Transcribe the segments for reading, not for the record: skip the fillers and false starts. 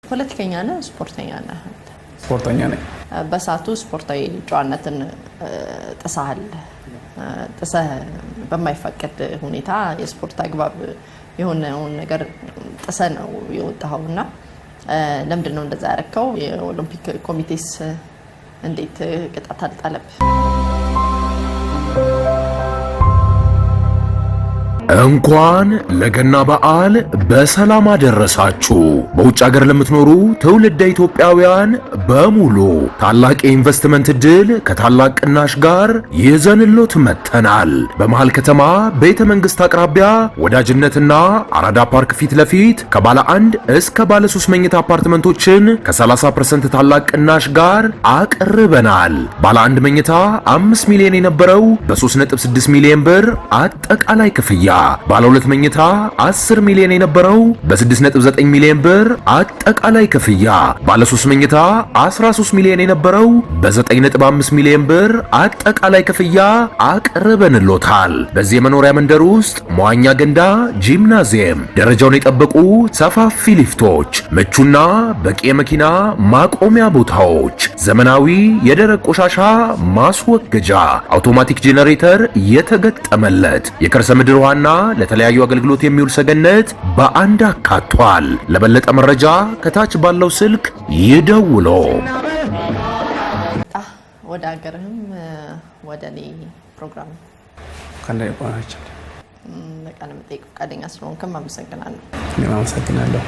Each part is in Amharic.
ፖለቲከኛ ነህ ስፖርተኛ ነህ? ስፖርተኛ ነኝ። በሳቱ ስፖርታዊ ጨዋነትን ጥሰህ በማይፈቀድ ሁኔታ የስፖርት አግባብ የሆነውን ነገር ጥሰህ ነው የወጣኸውና ለምንድነው እንደዛ ያረከው? የኦሎምፒክ ኮሚቴስ እንዴት ቅጣት አልጣለብ? እንኳን ለገና በዓል በሰላም አደረሳችሁ። በውጭ ሀገር ለምትኖሩ ትውልደ ኢትዮጵያውያን በሙሉ ታላቅ የኢንቨስትመንት ዕድል ከታላቅ ቅናሽ ጋር ይዘንሎት መጥተናል። በመሃል ከተማ ቤተ መንግስት አቅራቢያ ወዳጅነትና አራዳ ፓርክ ፊት ለፊት ከባለ 1 እስከ ባለ 3 መኝታ አፓርትመንቶችን ከ30% ታላቅ ቅናሽ ጋር አቅርበናል። ባለ 1 መኝታ 5 ሚሊዮን የነበረው በ3.6 ሚሊዮን ብር አጠቃላይ ክፍያ፣ ባለ 2 መኝታ 10 ሚሊዮን የነበረው በ6.9 ሚሊዮን ብር አጠቃላይ ክፍያ፣ ባለ 3 መኝታ 13 ሚሊዮን የነበረው በ9.5 ሚሊዮን ብር አጠቃላይ ክፍያ አቅርበንሎታል። በዚህ የመኖሪያ መንደር ውስጥ መዋኛ ገንዳ፣ ጂምናዚየም፣ ደረጃውን የጠበቁ ሰፋፊ ሊፍቶች፣ ምቹና በቂ የመኪና ማቆሚያ ቦታዎች፣ ዘመናዊ የደረቅ ቆሻሻ ማስወገጃ፣ አውቶማቲክ ጄኔሬተር የተገጠመለት የከርሰ ምድር ውሃና ለተለያዩ አገልግሎት የሚውል ሰገነት በአንድ አካቷል። ለበለጠ መረጃ ከታች ባለው ስልክ ይደውሉ። ወደ ሀገርህም ወደ እኔ ፕሮግራም ከእንደይ ቆናችሁ ለቃለ መጠይቅ ፈቃደኛ ስለሆንክም አመሰግናለሁ። እኔም አመሰግናለሁ።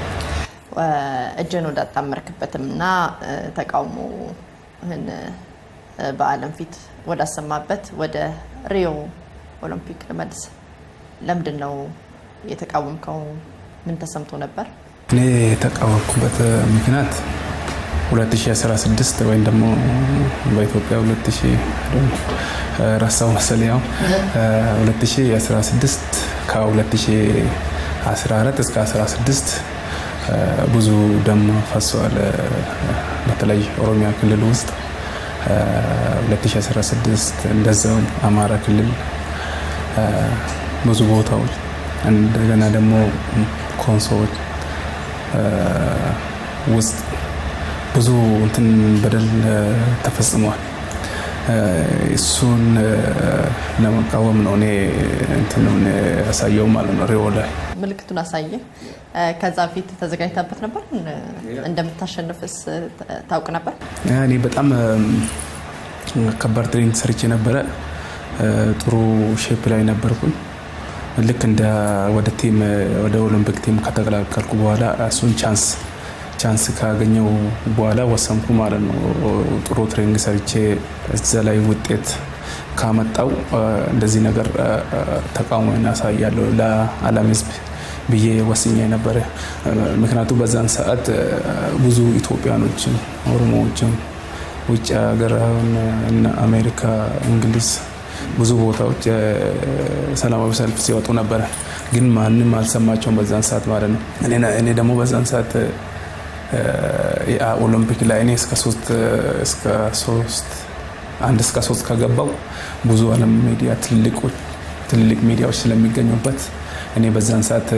እጅን ወዳጣመርክበትምና ተቃውሞህን በዓለም ፊት ወዳሰማበት ወደ ሪዮ ኦሎምፒክ ልመልስ። ለምንድነው የተቃወምከው? ምን ተሰምቶ ነበር? እኔ የተቃወምኩበት ምክንያት 2016 ወይም ደግሞ በኢትዮጵያ 2000 ራሳው መሰለኝ 2016 ከ2014 እስከ 16 ብዙ ደም ፈሷል። በተለይ ኦሮሚያ ክልል ውስጥ 2016 እንደዛው አማራ ክልል ብዙ ቦታዎች እንደገና ደግሞ ኮንሶዎች ውስጥ ብዙ በደል ተፈጽሟል። እሱን ለመቃወም ነው እኔ ያሳየው ማለት ነው። ሪዮ ላይ ምልክቱን አሳየ። ከዛ ፊት ተዘጋጅተበት ነበር? እንደምታሸንፍስ ታውቅ ነበር? እኔ በጣም ከባድ ትሬኒንግ ሰርቼ ነበረ። ጥሩ ሼፕ ላይ ነበርኩኝ። ልክ እንደ ወደ ኦሎምፒክ ቲም ከተቀላቀልኩ በኋላ እሱን ቻንስ ካገኘው በኋላ ወሰንኩ ማለት ነው። ጥሩ ትሬኒንግ ሰርቼ እዛ ላይ ውጤት ካመጣው እንደዚህ ነገር ተቃውሞ እናሳያለሁ ለዓለም ሕዝብ ብዬ ወስኜ ነበረ። ምክንያቱም በዛን ሰዓት ብዙ ኢትዮጵያኖችን ኦሮሞዎችን ውጭ ሀገር እና አሜሪካ፣ እንግሊዝ ብዙ ቦታዎች ሰላማዊ ሰልፍ ሲወጡ ነበር፣ ግን ማንም አልሰማቸውም በዛን ሰዓት ማለት ነው። እኔ ደግሞ በዛን ሰዓት ኦሎምፒክ ላይ እኔ እስከ 3 ከገባው ብዙ ዓለም ሚዲያ ትልልቅ ሚዲያዎች ስለሚገኙበት እኔ በዛን ሰዓት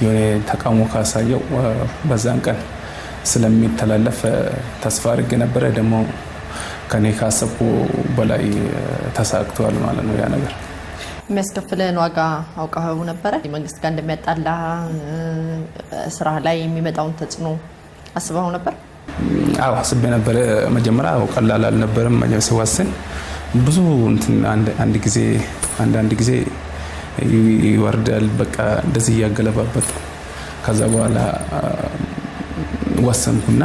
የሆነ ተቃውሞ ካሳየው በዛን ቀን ስለሚተላለፍ ተስፋ አድርጌ ነበረ። ደግሞ ከኔ ካሰብኩ በላይ ተሳክቷል ማለት ነው። ያ ነገር የሚያስከፍልን ዋጋ አውቀኸው ነበረ? መንግስት ጋር እንደሚያጣላ ስራ ላይ የሚመጣውን ተጽዕኖ አስበኸው ነበር? አዎ አስቤ ነበር። መጀመሪያ ቀላል አልነበረም። ሲወስን ብዙ አንዳንድ ጊዜ ይወርዳል። በቃ እንደዚህ እያገለባበት ከዛ በኋላ ወሰንኩና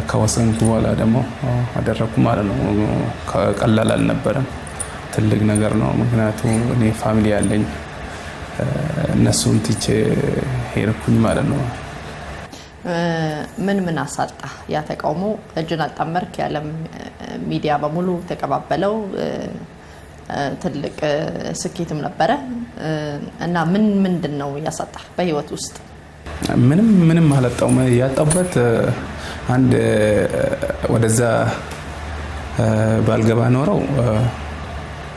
ከወሰንኩ በኋላ ደግሞ አደረኩ ማለት ነው። ቀላል አልነበረም። ትልቅ ነገር ነው። ምክንያቱም እኔ ፋሚሊ ያለኝ እነሱን ትቼ ሄድኩኝ ማለት ነው። ምን አሳጣ ያ ተቃውሞ? እጅን አጣመርክ፣ የዓለም ሚዲያ በሙሉ ተቀባበለው፣ ትልቅ ስኬትም ነበረ እና ምንድን ነው ያሳጣ በህይወት ውስጥ? ምንም አላጣውም። ያጣበት አንድ ወደዛ ባልገባ ኖረው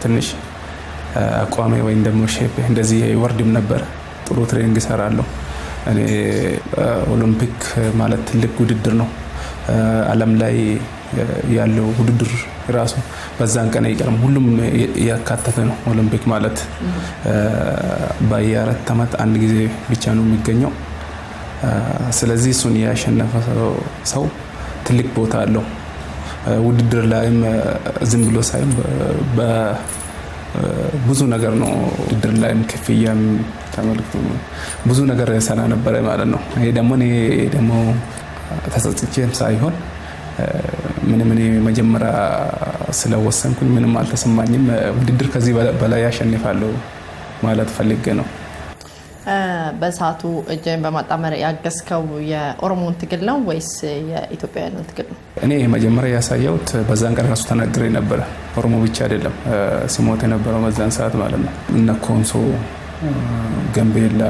ትንሽ አቋሜ ወይም ደግሞ ሼፕ እንደዚህ ይወርድም ነበር። ጥሩ ትሬኒንግ እሰራለሁ። እኔ ኦሎምፒክ ማለት ትልቅ ውድድር ነው። ዓለም ላይ ያለው ውድድር ራሱ በዛን ቀን አይቀርም፣ ሁሉም ያካተተ ነው። ኦሎምፒክ ማለት በየ4 ዓመት አንድ ጊዜ ብቻ ነው የሚገኘው። ስለዚህ እሱን ያሸነፈ ሰው ትልቅ ቦታ አለው። ውድድር ላይም ዝም ብሎ ሳይም ብዙ ነገር ነው። ውድድር ላይም ክፍያም ተመልክቶ ብዙ ነገር ሰላ ነበር ማለት ነው። ይሄ ደግሞ ተጸጽቼም ሳይሆን ምንም እኔ መጀመሪያ ስለወሰንኩኝ ምንም አልተሰማኝም። ውድድር ከዚህ በላይ ያሸንፋለሁ ማለት ፈልጌ ነው። በሰዓቱ እጅን በማጣመር ያገዝከው የኦሮሞን ትግል ነው ወይስ የኢትዮጵያውያንን ትግል ነው? እኔ መጀመሪያ ያሳየሁት በዛን ቀን ራሱ ተናግሬ ነበረ። ኦሮሞ ብቻ አይደለም ሲሞት የነበረው በዛን ሰዓት ማለት ነው። እነ ኮንሶ፣ ገምቤላ፣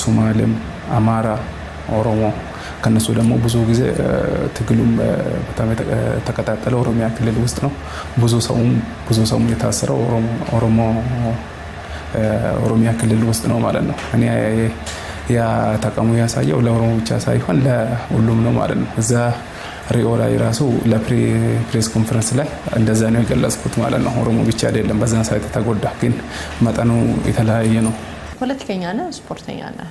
ሶማሌም፣ አማራ፣ ኦሮሞ ከነሱ ደግሞ ብዙ ጊዜ ትግሉም በጣም ተቀጣጠለው ኦሮሚያ ክልል ውስጥ ነው። ብዙ ሰው የታሰረው ኦሮሚያ ክልል ውስጥ ነው ማለት ነው። እኔ ያ ተቃውሞ ያሳየው ለኦሮሞ ብቻ ሳይሆን ለሁሉም ነው ማለት ነው። እዛ ሪኦ ላይ ራሱ ለፕሬስ ኮንፈረንስ ላይ እንደዛ ነው የገለጽኩት ማለት ነው። ኦሮሞ ብቻ አይደለም በዛን ሰዓት የተጎዳ፣ ግን መጠኑ የተለያየ ነው። ፖለቲከኛ ነህ? ስፖርተኛ ነህ?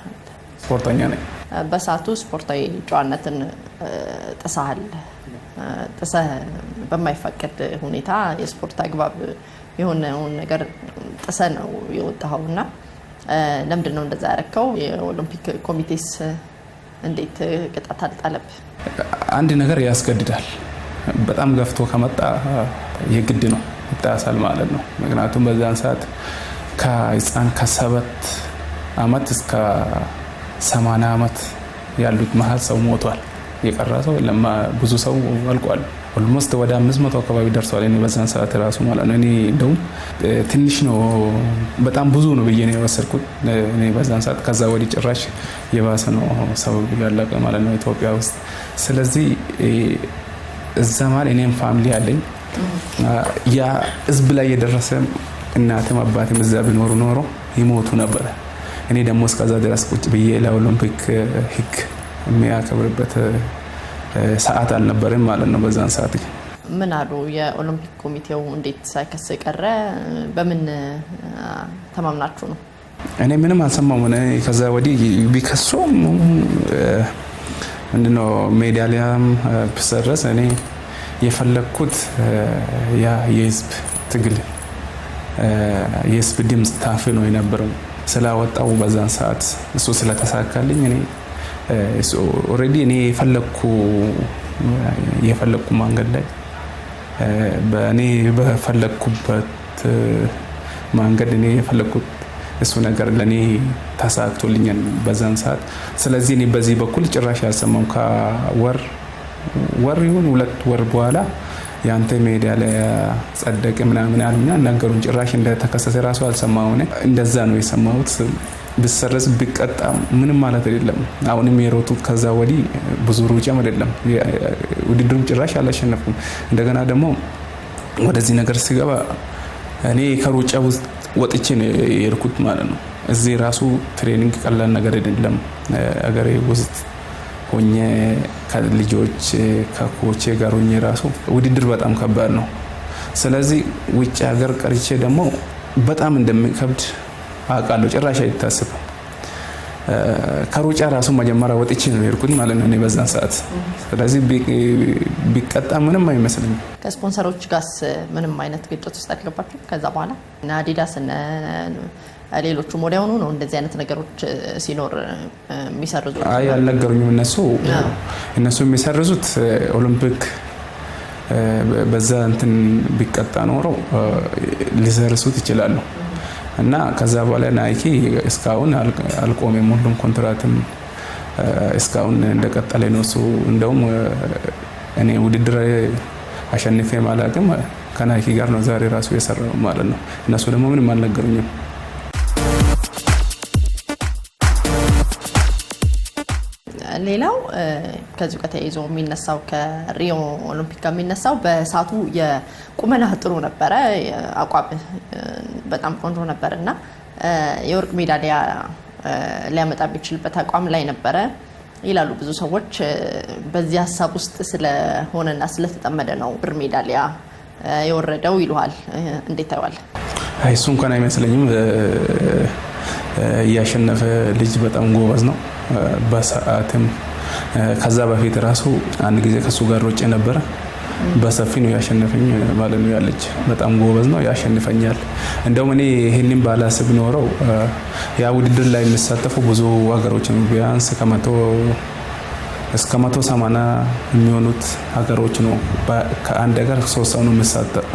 ስፖርተኛ ነኝ። በሰዓቱ ስፖርታዊ ጨዋነትን ጥሰህ በማይፈቀድ ሁኔታ የስፖርት አግባብ የሆነውን ነገር ጥሰህ ነው የወጣኸውና ለምንድን ነው እንደዛ ያደረከው? የኦሎምፒክ ኮሚቴስ እንዴት ቅጣት አልጣለብ? አንድ ነገር ያስገድዳል። በጣም ገፍቶ ከመጣ የግድ ነው ይጣሳል ማለት ነው። ምክንያቱም በዛን ሰዓት ከህፃን ከ7 ዓመት እስከ 80 ዓመት ያሉት መሀል ሰው ሞቷል። የቀረ ሰው ብዙ ሰው አልቋል። ኦልሞስት ወደ 500 አካባቢ ደርሷል። እኔ በዛን ሰዓት ራሱ ማለት ነው። እኔ እንደውም ትንሽ ነው በጣም ብዙ ነው ብዬ ነው የወሰድኩት እኔ በዛን ሰዓት። ከዛ ወዲህ ጭራሽ የባሰ ነው ሰው ያለቀ ማለት ነው ኢትዮጵያ ውስጥ። ስለዚህ እዛ ማለት እኔም ፋሚሊ አለኝ። ያ ህዝብ ላይ የደረሰ እናትም አባትም እዛ ቢኖሩ ኖሮ ይሞቱ ነበረ። እኔ ደግሞ እስከዛ ድረስ ቁጭ ብዬ ለኦሎምፒክ ህግ የሚያከብርበት ሰዓት አልነበረም ማለት ነው በዛን ሰዓት። ምን አሉ የኦሎምፒክ ኮሚቴው? እንዴት ሳይከስ ቀረ? በምን ተማምናችሁ ነው? እኔ ምንም አልሰማሁም። ከዛ ወዲህ ቢከሱም ምንድነው ሜዳሊያም ብሰረዝ እኔ የፈለኩት ያ የህዝብ ትግል የህዝብ ድምፅ ታፍኖ የነበረው ስላወጣው በዛን ሰዓት እሱ ስለተሳካልኝ እኔ ኦሬዲ እኔ የፈለኩ መንገድ ላይ በእኔ በፈለኩበት መንገድ እኔ የፈለኩት እሱ ነገር ለኔ ተሳክቶልኛል በዛን ሰዓት። ስለዚህ እኔ በዚህ በኩል ጭራሽ ያልሰማው ከወር ይሁን 2 ወር በኋላ ያንተ ሜዲያ ላይ ጸደቀ ምናምን አሉና ነገሩን። ጭራሽ እንደተከሰሰ ራሱ አልሰማሁም። እንደዛ ነው የሰማሁት። ብሰረዝ ቢቀጣ ምንም ማለት አይደለም። አሁንም የሮጡት ከዛ ወዲህ ብዙ ሩጫም አይደለም። ውድድሩም ጭራሽ አላሸነፍኩም። እንደገና ደግሞ ወደዚህ ነገር ሲገባ እኔ ከሩጫ ውስጥ ወጥቼ ነው የሄድኩት ማለት ነው። እዚህ ራሱ ትሬኒንግ ቀላል ነገር አይደለም። አገሬ ውስጥ ሆኜ ከልጆች ከኮቼ ጋር ሆኜ ራሱ ውድድር በጣም ከባድ ነው። ስለዚህ ውጭ ሀገር ቀርቼ ደግሞ በጣም እንደሚከብድ አውቃለሁ። ጭራሽ አይታሰብም። ከሩጫ ራሱ መጀመሪያ ወጥቼ ነው የሄድኩት ማለት ነው እኔ በዛን ሰዓት። ስለዚህ ቢቀጣ ምንም አይመስልም። ከስፖንሰሮች ጋርስ ምንም አይነት ግጭት ውስጥ አልገባችሁም? ከዛ በኋላ እና አዲዳስ እና ሌሎቹም ወዲያውኑ ነው እንደዚህ አይነት ነገሮች ሲኖር የሚሰርዙት? አይ አልነገሩኝም። እነሱ የሚሰርዙት ኦሎምፒክ በዛ እንትን ቢቀጣ ኖሮ ሊሰርሱት ይችላሉ። እና ከዛ በኋላ ናይኪ እስካሁን አልቆመም። ሁሉም ኮንትራትም እስካሁን እንደቀጠለ ነው። እሱ እንደውም እኔ ውድድር አሸንፌ ማላቅም ከናይኪ ጋር ነው ዛሬ ራሱ የሰራው ማለት ነው። እነሱ ደግሞ ምንም አልነገሩኝም። ሌላው ከዚህ ጋር ተያይዞ የሚነሳው ከሪዮ ኦሎምፒክ ጋር የሚነሳው በሰዓቱ የቁመናህ ጥሩ ነበረ፣ አቋም በጣም ቆንጆ ነበርና የወርቅ ሜዳሊያ ሊያመጣ የሚችልበት አቋም ላይ ነበረ ይላሉ ብዙ ሰዎች። በዚህ ሀሳብ ውስጥ ስለሆነና ስለተጠመደ ነው ብር ሜዳሊያ የወረደው ይሉሃል። እንዴት ታይዋለህ? እሱ እንኳን አይመስለኝም። ያሸነፈ ልጅ በጣም ጎበዝ ነው። በሰዓትም ከዛ በፊት ራሱ አንድ ጊዜ ከሱ ጋር ሮጬ ነበረ። በሰፊ ነው ያሸነፈኝ ማለት ነው። ያለች በጣም ጎበዝ ነው፣ ያሸንፈኛል። እንደውም እኔ ይሄንን ባላስብ ኖረው ያ ውድድር ላይ የሚሳተፉ ብዙ ሀገሮች ነው ቢያንስ እስከ 180 የሚሆኑት ሀገሮች ነው። ከአንድ ሀገር 3 ሰው ነው የሚሳተፍ።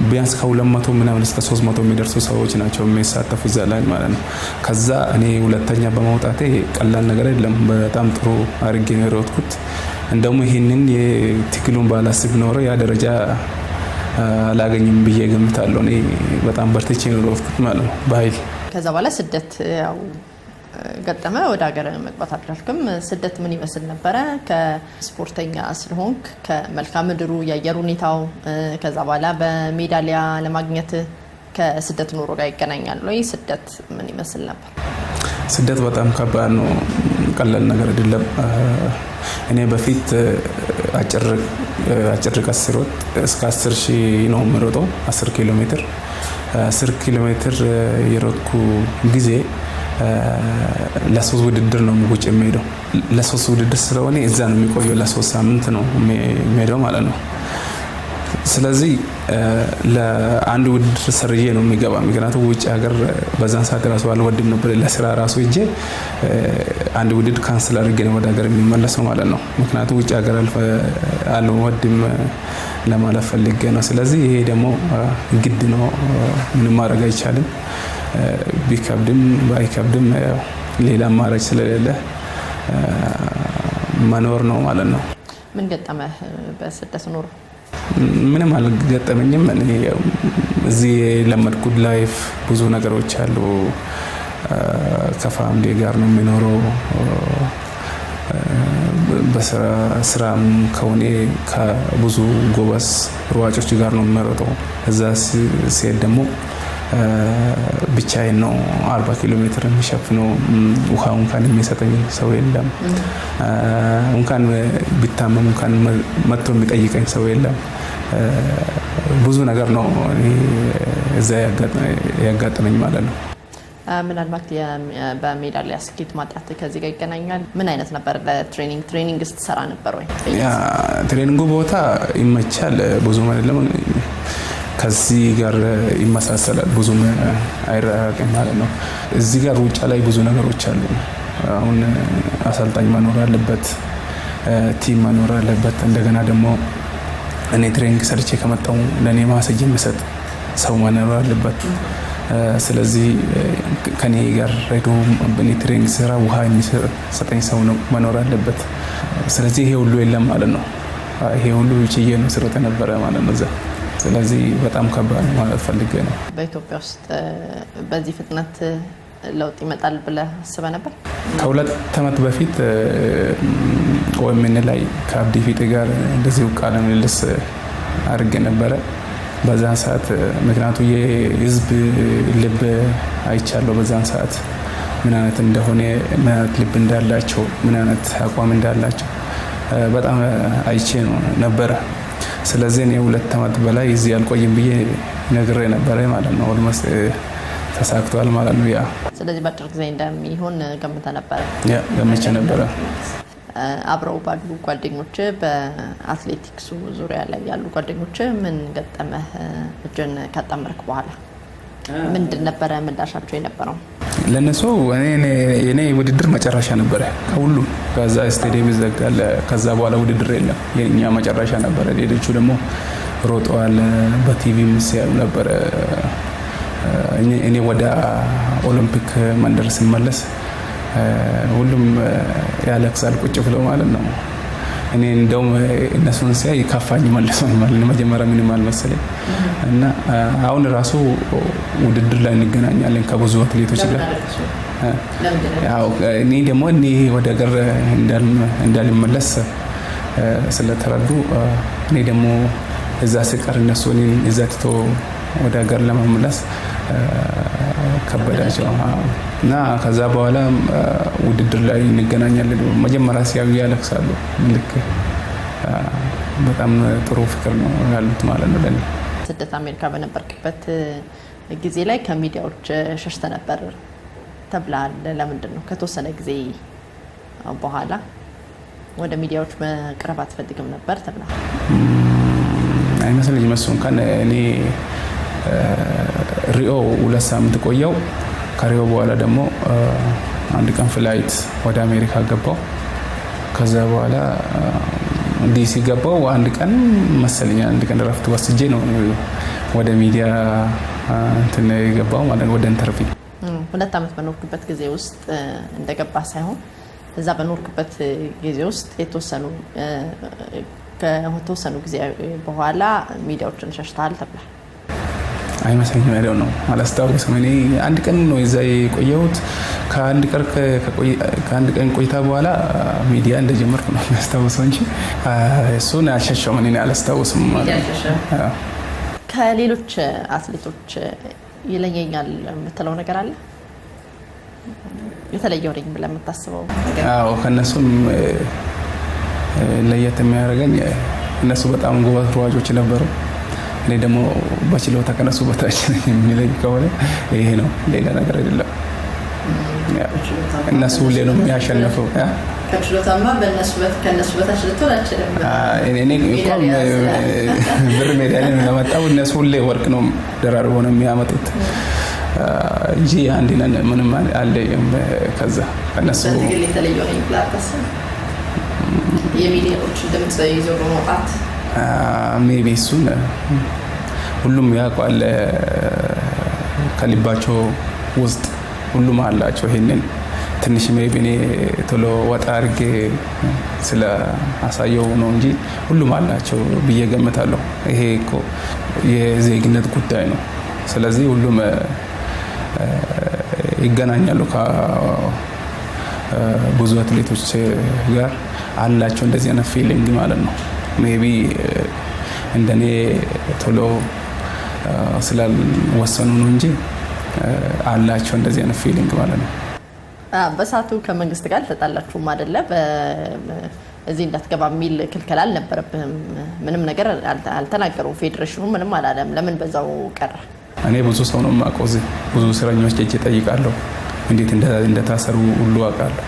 ቢያንስ ከ200 ምናምን እስከ 300 የሚደርሱ ሰዎች ናቸው የሚሳተፉ እዛ ላይ ማለት ነው። ከዛ እኔ ሁለተኛ በመውጣቴ ቀላል ነገር የለም። በጣም ጥሩ አድርጌ ነው የሮጥኩት። እንደውም ይህንን የትክሉን ባላስብ ኖረው ያ ደረጃ አላገኝም ብዬ ገምታለሁ። እኔ በጣም በርትቼ ነው የሮጥኩት ማለት ነው በኃይል። ከዛ በኋላ ስደት ያው ገጠመ። ወደ ሀገር መግባት አልቻልክም። ስደት ምን ይመስል ነበረ? ከስፖርተኛ ስለሆንክ ከመልክዓ ምድሩ፣ የአየር ሁኔታው፣ ከዛ በኋላ በሜዳሊያ ለማግኘት ከስደት ኑሮ ጋር ይገናኛል ወይ? ስደት ምን ይመስል ነበር? ስደት በጣም ከባድ ነው፣ ቀላል ነገር አይደለም። እኔ በፊት አጭር ርቀት ስሮጥ እስከ 10,000 ነው የምሮጠው። 10 ኪሎ ሜትር 10 ኪሎ ሜትር የሮጥኩ ጊዜ ለ3 ውድድር ነው ውጭ የሚሄደው። ለ3 ውድድር ስለሆነ እዛ ነው የሚቆየው። ለ3 ሳምንት ነው የሚሄደው ማለት ነው። ስለዚህ ለአንድ ውድድር ሰርዬ ነው የሚገባ። ምክንያቱም ውጭ ሀገር በዛን ሰዓት ራሱ አልወድም ነበር። ለስራ ራሱ ሄጄ አንድ ውድድር ካንስል አድርጌ ነው ወደ ሀገር የሚመለሰው ማለት ነው። ምክንያቱም ውጭ ሀገር አልወድም ለማለት ፈልጌ ነው። ስለዚህ ይሄ ደግሞ ግድ ነው፣ ምንም ማድረግ አይቻልም። ቢከብድም ባይከብድም ሌላ አማራጭ ስለሌለ መኖር ነው ማለት ነው። ምን ገጠመህ በስደት ኑሮ? ምንም አልገጠመኝም። እኔ እዚህ የለመድኩት ላይፍ ብዙ ነገሮች አሉ። ከፋሚሊ ጋር ነው የሚኖረው። በስራም ከሆነ ከብዙ ጎበዝ ሯጮች ጋር ነው የሚሮጠው። እዛ ሲሄድ ደግሞ ብቻዬን ነው 40 ኪሎ ሜትር የሚሸፍነው። ውሃ እንኳን የሚሰጠኝ ሰው የለም። እንኳን ቢታመም እንኳን መጥቶ የሚጠይቀኝ ሰው የለም። ብዙ ነገር ነው እዛ ያጋጠመኝ ማለት ነው። ምናልባት በሜዳሊያ ስኬት ማጣት ከዚህ ጋር ይገናኛል? ምን አይነት ነበር ለትሬኒንግ ስትሰራ ነበር ወይ? ትሬኒንጉ ቦታ ይመቻል፣ ብዙ አይደለም፣ ከዚህ ጋር ይመሳሰላል፣ ብዙም አይራቅም ማለት ነው። እዚህ ጋር ሩጫ ላይ ብዙ ነገሮች አሉ። አሁን አሰልጣኝ መኖር አለበት፣ ቲም መኖር አለበት። እንደገና ደግሞ እኔ ትሬኒንግ ሰርቼ ከመጣሁ ለእኔ ማሰጅ የሚሰጥ ሰው መኖር አለበት። ስለዚህ ከኔ ጋር ሄዶ በኔ ትሬኒንግ ስራ ውሃ የሚሰጠኝ ሰው መኖር አለበት። ስለዚህ ይሄ ሁሉ የለም ማለት ነው። ይሄ ሁሉ ችዬ ነው ስሮጥ ነበረ ማለት ነው እዛ። ስለዚህ በጣም ከባድ ነው ማለት ፈልጌ ነው። በኢትዮጵያ ውስጥ በዚህ ፍጥነት ለውጥ ይመጣል ብለህ አስበህ ነበር? ከ2 ዓመት በፊት ኦኤምኤን ላይ ከአብዲ ፊጤ ጋር እንደዚሁ ቃለ ምልልስ አድርጌ ነበረ። በዛን ሰዓት ምክንያቱ የህዝብ ልብ አይቻለሁ። በዛን ሰዓት ምን አይነት እንደሆነ፣ ምን አይነት ልብ እንዳላቸው፣ ምን አይነት አቋም እንዳላቸው በጣም አይቼ ነው ነበረ። ስለዚህ እኔ 2 ዓመት በላይ እዚህ አልቆይም ብዬ ነግሬ ነበረ ማለት ነው። ኦልሞስት ተሳክቷል ማለት ነው። ያ ስለዚህ በአጭር ጊዜ እንደሚሆን ገምተህ ነበረ? ያ ገምቼ ነበረ። አብረው ባሉ ጓደኞች፣ በአትሌቲክሱ ዙሪያ ላይ ያሉ ጓደኞች ምን ገጠመህ? እጅን ካጣመርክ በኋላ ምንድን ነበረ ምላሻቸው የነበረው? ለነሱ እኔ ውድድር መጨረሻ ነበረ ከሁሉም። ከዛ ስቴዲየም ይዘጋል። ከዛ በኋላ ውድድር የለም። የኛ መጨረሻ ነበረ። ሌሎቹ ደግሞ ሮጠዋል፣ በቲቪም ሲያዩ ነበረ። እኔ ወደ ኦሎምፒክ መንደር ስመለስ ሁሉም ያለቅሳል ቁጭ ብለው ማለት ነው። እኔ እንደውም እነሱን ሲያይ ከፋኝ መልሶኝ ማለት ነው። መጀመሪያ ምንም አልመሰለኝ እና አሁን ራሱ ውድድር ላይ እንገናኛለን ከብዙ አትሌቶች ጋር። ያው እኔ ደግሞ ወደ ሀገር እንዳልመለስ ስለተረዱ እኔ ደግሞ እዛ ስቀር እነሱ እዛ ትቶ ወደ ሀገር ለመመለስ ከበዳቸው እና ከዛ በኋላ ውድድር ላይ እንገናኛለን። መጀመሪያ ሲያዩ ያለቅሳሉ። ልክ በጣም ጥሩ ፍቅር ነው ያሉት ማለት ነው ለኔ። ስደት አሜሪካ በነበርክበት ጊዜ ላይ ከሚዲያዎች ሸሽተ ነበር ተብሏል። ለምንድን ነው ከተወሰነ ጊዜ በኋላ ወደ ሚዲያዎች መቅረብ አትፈልግም ነበር ተብሏል? አይመስለኝም። እሱ እንኳን እኔ ሪዮ 2 ሳምንት ቆየው። ከሪዮ በኋላ ደግሞ አንድ ቀን ፍላይት ወደ አሜሪካ ገባው። ከዛ በኋላ ዲሲ ገባው። አንድ ቀን መሰለኝ አንድ ቀን ረፍት ወስጄ ነው ወደ ሚዲያ እንትን የገባው ማለት ወደ ኢንተርቪው። 2 ዓመት በኖርክበት ጊዜ ውስጥ እንደገባ ሳይሆን እዛ በኖርክበት ጊዜ ውስጥ ከተወሰኑ ጊዜ በኋላ ሚዲያዎችን ሸሽተሃል ተብሏል። አይመስለኝም ያለው ነው አላስታውስም። እኔ አንድ ቀን ነው እዛ የቆየሁት። ከአንድ ቀን ቆይታ በኋላ ሚዲያ እንደጀመርኩ ነው የሚያስታውሰው እንጂ እሱን አልሸሸውም። እኔ አላስታውስም ማለት ነው። ከሌሎች አትሌቶች ይለየኛል የምትለው ነገር አለ? የተለየው ነኝ ብለህ የምታስበው? አዎ ከነሱም ለየት የሚያደርገኝ እነሱ በጣም ጎበዝ ሯጮች ነበሩ። እኔ ደግሞ በችሎታ ከነሱ በታች የሚለኝ ከሆነ ይሄ ነው፣ ሌላ ነገር አይደለም። እነሱ ሁሌ ነው የሚያሸንፈው። ከችሎታማ ከነሱ በታች ልትሆን አልችልም። እኔ እንኳን ብር ሜዳሊያ ለመጣው እነሱ ሁሌ ወርቅ ነው ደራርበው ነው የሚያመጡት እንጂ አንድ ነን ምንም አለየም። ከዛ ከነሱ የተለየው ነኝ ብላ አታስብም? የሚዲያዎች ድምጽ ይዞ በመውጣት ሜቢ እሱን ሁሉም ያውቃል። ከልባቸው ውስጥ ሁሉም አላቸው። ይሄንን ትንሽ ሜቢ እኔ ቶሎ ወጣ አድርጌ ስለ አሳየው ነው እንጂ ሁሉም አላቸው ብዬ ገምታለሁ። ይሄ እኮ የዜግነት ጉዳይ ነው። ስለዚህ ሁሉም ይገናኛሉ ከብዙ አትሌቶች ጋር አላቸው እንደዚህ አይነት ፊሊንግ ማለት ነው። ሜቢ እንደኔ ቶሎ ስላልወሰኑ ነው እንጂ አላቸው እንደዚህ አይነት ፊሊንግ ማለት ነው። በሰዓቱ ከመንግስት ጋር ተጣላችሁም አይደለ? እዚህ እንዳትገባ የሚል ክልከላ አልነበረብህም? ምንም ነገር አልተናገሩም? ፌዴሬሽኑ ምንም አላለም? ለምን በዛው ቀረ? እኔ ብዙ ሰው ነው የማውቀው እዚህ ብዙ እስረኞች እጄ ጠይቃለሁ፣ እንዴት እንደታሰሩ ሁሉ አውቃለሁ።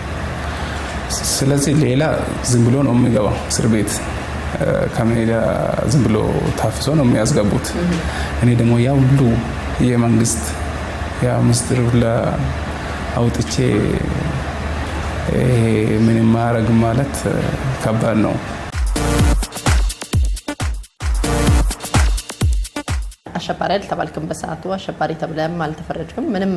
ስለዚህ ሌላ ዝም ብሎ ነው የሚገባው እስር ቤት ከሜዳ ዝም ብሎ ታፍሶ ነው የሚያስገቡት። እኔ ደግሞ ያ ሁሉ የመንግስት ያ ምስጢር አውጥቼ ምንም ማድረግ ማለት ከባድ ነው። አሸባሪ አልተባልክም። በሰዓቱ አሸባሪ ተብለም አልተፈረጅክም። ምንም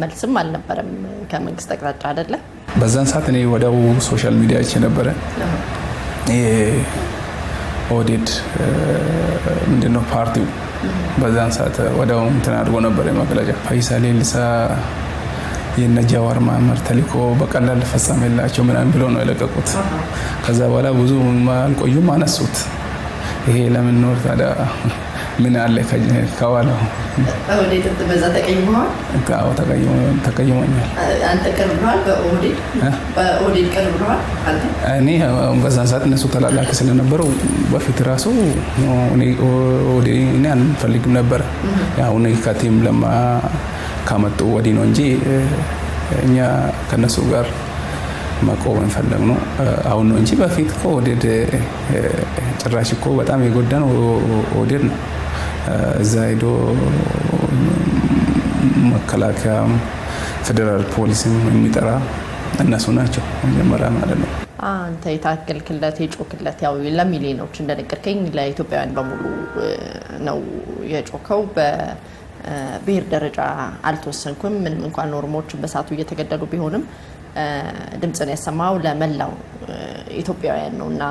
መልስም አልነበረም ከመንግስት አቅጣጫ አይደለ? በዛን ሰዓት እኔ ወዲያው ሶሻል ሚዲያ አይቼ ነበረ። ኦህዴድ ምንድነው ፓርቲው በዛን ሰዓት ወዲያው እንትን አድርጎ ነበር መግለጫ። ፈይሳ ሌሊሳ የነ ጃዋር መሐመድ ተልእኮ በቀላል ፈጸመላቸው ምናምን ብሎ ነው የለቀቁት። ከዛ በኋላ ብዙ አልቆዩም አነሱት። ይሄ ለምን ነው ታዲያ? ምን አለ ከኋላው? ኦህዴድ በዛ ተቀይመዋል። ተቀይሞኛል። አንተ ቀርብሃል? በኦህዴድ ቀርብሃል አንተ? እኔ በዛን ሰዓት እነሱ ተላላኪ ስለነበሩ በፊት ራሱ እኔ አንፈልግም ነበር። ያው እኔ ከቲም ለማ ካመጡ ወዲህ ነው እንጂ እኛ ከነሱ ጋር መቆም እንፈልግ ነው አሁን ነው እንጂ በፊት እኮ ኦህዴድ ጭራሽ እኮ በጣም የጎዳን ኦህዴድ ነው። እዛ ሄዶ መከላከያም ፌዴራል ፖሊስም የሚጠራ እነሱ ናቸው መጀመሪያ ማለት ነው። አንተ የታገልክለት የጮክለት ያው ለሚሊዮኖች እንደነገርከኝ ለኢትዮጵያውያን በሙሉ ነው የጮከው። በብሔር ደረጃ አልተወሰንኩም። ምንም እንኳን ኦሮሞዎች በሰዓቱ እየተገደሉ ቢሆንም ድምጽን ያሰማው ለመላው ኢትዮጵያውያን ነውና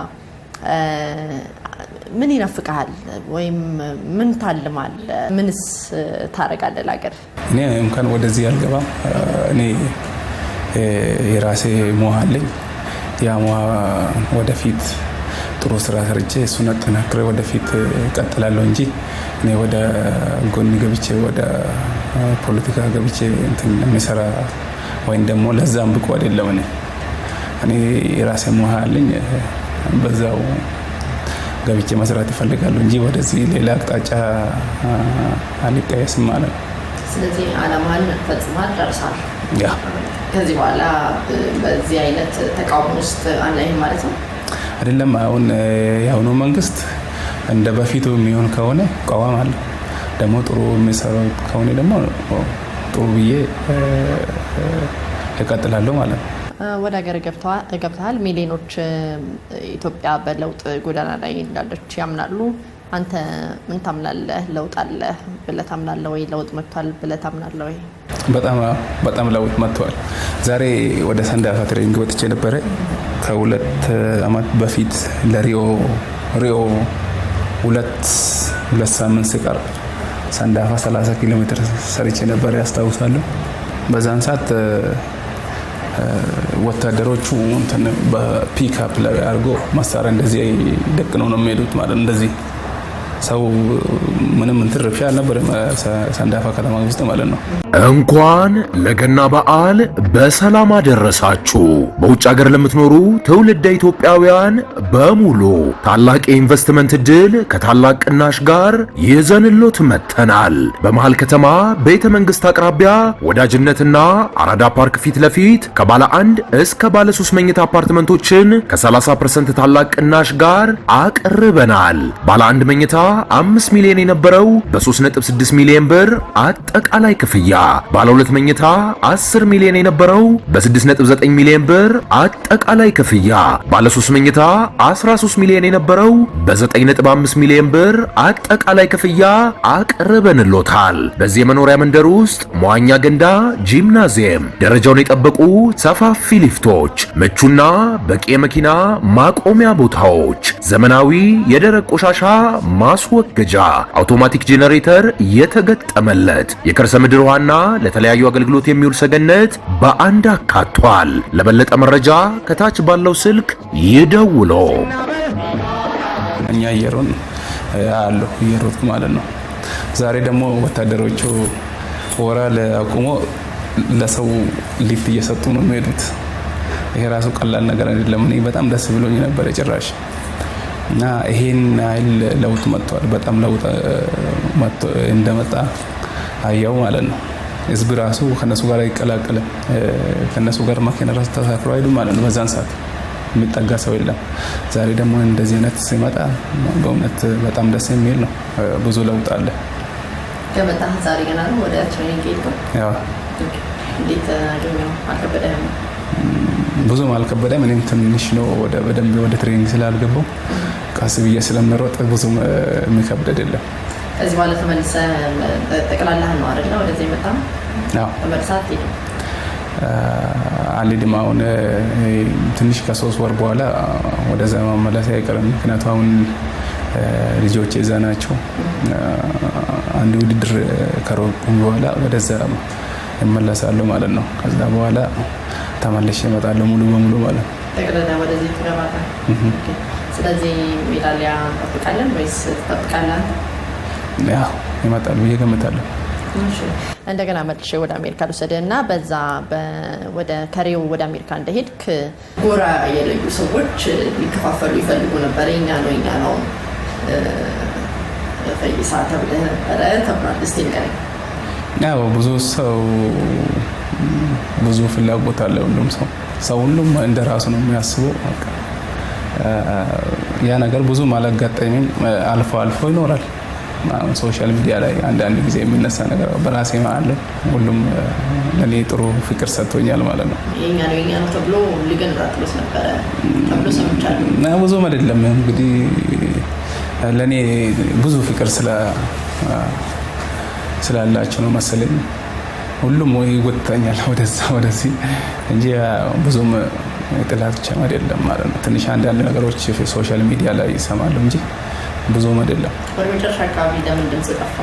ምን ይናፍቃል ወይም ምን ታልማል? ምንስ ታረጋለህ ለሀገር? እኔ እንኳን ወደዚህ አልገባም። እኔ የራሴ ሙያ አለኝ። ያ ሙያ ወደፊት ጥሩ ስራ ሰርቼ እሱን አጠናክሬ ወደፊት እቀጥላለሁ እንጂ እኔ ወደ ጎን ገብቼ ወደ ፖለቲካ ገብቼ እንትን የሚሰራ ወይም ደግሞ ለዛም ብቁ አይደለም። እኔ የራሴ ሙያ አለኝ በዛው ገብቼ መስራት እፈልጋለሁ እንጂ ወደዚህ ሌላ አቅጣጫ አልቀየስም ማለት ነው። ስለዚህ ዓላማን ፈጽማል ደርሳል። ያ ከዚህ በኋላ በዚህ አይነት ተቃውሞ ውስጥ አናይም ማለት ነው አይደለም። አሁን የአሁኑ መንግስት እንደ በፊቱ የሚሆን ከሆነ እቃወማለሁ። ደግሞ ጥሩ የሚሰራው ከሆነ ደግሞ ጥሩ ብዬ እቀጥላለሁ ማለት ነው። ወደ ሀገር ገብተሃል። ሚሊዮኖች ኢትዮጵያ በለውጥ ጎዳና ላይ እንዳለች ያምናሉ። አንተ ምን ታምናለህ? ለውጥ አለ ብለህ ታምናለህ ወይ? ለውጥ መጥቷል ብለህ ታምናለህ ወይ? በጣም ለውጥ መጥቷል። ዛሬ ወደ ሰንዳፋ ትሬኒንግ ወጥቼ ነበረ። ከሁለት ዓመት በፊት ለሪዮ ሁለት ሳምንት ሲቀር ሰንዳፋ 30 ኪሎ ሜትር ሰርቼ ነበረ ያስታውሳለሁ። በዛን ሰዓት ወታደሮቹ እንትን በፒክአፕ ላይ አድርጎ መሳሪያ እንደዚህ ደቅነው ነው የሚሄዱት ማለት እንደዚህ ሰው ምንም እንትን ረብሻ አልነበረም ሰንዳፋ ከተማ ውስጥ ማለት ነው። እንኳን ለገና በዓል በሰላም አደረሳችሁ። በውጭ ሀገር ለምትኖሩ ትውልደ ኢትዮጵያውያን በሙሉ ታላቅ የኢንቨስትመንት እድል ከታላቅ ቅናሽ ጋር ይዘንሎት መጥተናል። በመሃል ከተማ ቤተ መንግስት አቅራቢያ ወዳጅነትና አራዳ ፓርክ ፊት ለፊት ከባለ 1 እስከ ባለ 3 መኝታ አፓርትመንቶችን ከ30% ታላቅ ቅናሽ ጋር አቅርበናል። ባለ 1 መኝታ 5 ሚሊዮን የነበረው በ3.6 ሚሊዮን ብር አጠቃላይ ክፍያ፣ ባለ 2 መኝታ 10 ሚሊዮን የነበረው በ6.9 ሚሊዮን ብር አጠቃላይ ክፍያ፣ ባለ 3 መኝታ 13 ሚሊዮን የነበረው በ9.5 ሚሊዮን ብር አጠቃላይ ክፍያ አቅርበንሎታል። በዚህ የመኖሪያ መንደር ውስጥ መዋኛ ገንዳ፣ ጂምናዚየም፣ ደረጃውን የጠበቁ ሰፋፊ ሊፍቶች፣ ምቹና በቂ የመኪና ማቆሚያ ቦታዎች፣ ዘመናዊ የደረቅ ቆሻሻ ማስወገጃ፣ አውቶማቲክ ጄነሬተር የተገጠመለት የከርሰ ምድር ውሃና ለተለያዩ አገልግሎት የሚውል ሰገነት በአንድ አካቷል። ለበለጠ መረጃ ከታች ባለው ስልክ ይደውሉ። እኛ እየሮጥን ማለት ነው። ዛሬ ደግሞ ወታደሮቹ ወራል አቁሞ ለሰው ሊፍት እየሰጡ ነው የሚሄዱት። ይሄ ራሱ ቀላል ነገር አይደለም። እኔ በጣም ደስ ብሎኝ ነበር ጭራሽ እና ይሄን አይል ለውጥ መጥቷል። በጣም ለውጥ እንደመጣ አያው ማለት ነው። ህዝብ ራሱ ከነሱ ጋር ይቀላቀለ ከነሱ ጋር ማኪና ራሱ ተሳፍሮ አይዱ ማለት ነው። በዛን ሰዓት የሚጠጋ ሰው የለም። ዛሬ ደግሞ እንደዚህ አይነት ሲመጣ በእውነት በጣም ደስ የሚል ነው። ብዙ ለውጥ አለ። ከመጣ ዛሬ ገና ነው ወደ ትሬኒንግ ሄድኩ። ያው እንዴት አገኘው? አልከበደህም? ብዙም አልከበደም። እኔም ትንሽ ነው በደንብ ወደ ትሬኒንግ ስላልገባው ቀስ ብዬ ስለምሮጥ ብዙም የሚከብድ አይደለም። ከዚህ በኋላ ተመልሰህ ጠቅላላህ ነው አይደል? ወደዚህ የመጣው? አዎ ተመልሰህ ሄዱ? አልሄድም። አሁን ትንሽ ከ3 ወር በኋላ ወደዛ መመለስ አይቀርም። ምክንያቱም አሁን ልጆቼ እዛ ናቸው። አንድ ውድድር ከሮጥኩኝ በኋላ ወደዛ እመለሳለሁ ማለት ነው። ከዛ በኋላ ተመልሼ እመጣለሁ ሙሉ በሙሉ ማለት ነው። ጠቅላላ ወደዚህ ትገባለህ? ስለዚህ ሜዳሊያ እንጠብቃለን ወይስ ትጠብቃለህ? ያው ይመጣል ብዬ ገምታለሁ። እንደገና መልሼ ወደ አሜሪካ ልውሰድህ እና በዛ ወደ ከሪዮ ወደ አሜሪካ እንደሄድክ ጎራ የለዩ ሰዎች ሊከፋፈሉ ይፈልጉ ነበር። እኛ ነው ፈይሳ ተብለህ ነበረ ተብሏል። እስቲ ንገረኝ። ያው ብዙ ሰው ብዙ ፍላጎት አለ። ሁሉም እንደራሱ ነው የሚያስበው። ያ ነገር ብዙ አላጋጠመኝም። አልፎ ይኖራል። ሶሻል ሚዲያ ላይ አንዳንድ ጊዜ የሚነሳ ነገር በራሴ ማለት ሁሉም ለኔ ጥሩ ፍቅር ሰጥቶኛል ማለት ነው። የኛ ነው ተብሎ ሊገነጣጥሎስ ነበረ ተብሎ ሰምቻለሁ። እና ብዙም አይደለም እንግዲህ ለኔ ብዙ ፍቅር ስላላችሁ ነው መሰለኝ ሁሉም ወይ ይጎተኛል ወደዚህ እንጂ ብዙም ጥላቻ አይደለም ማለት ነው። ትንሽ አንዳንድ ነገሮች ሶሻል ሚዲያ ላይ ይሰማሉ እንጂ ብዙም አይደለም። ወደ መጨረሻ አካባቢ ለምን ድምጽ ጠፋ?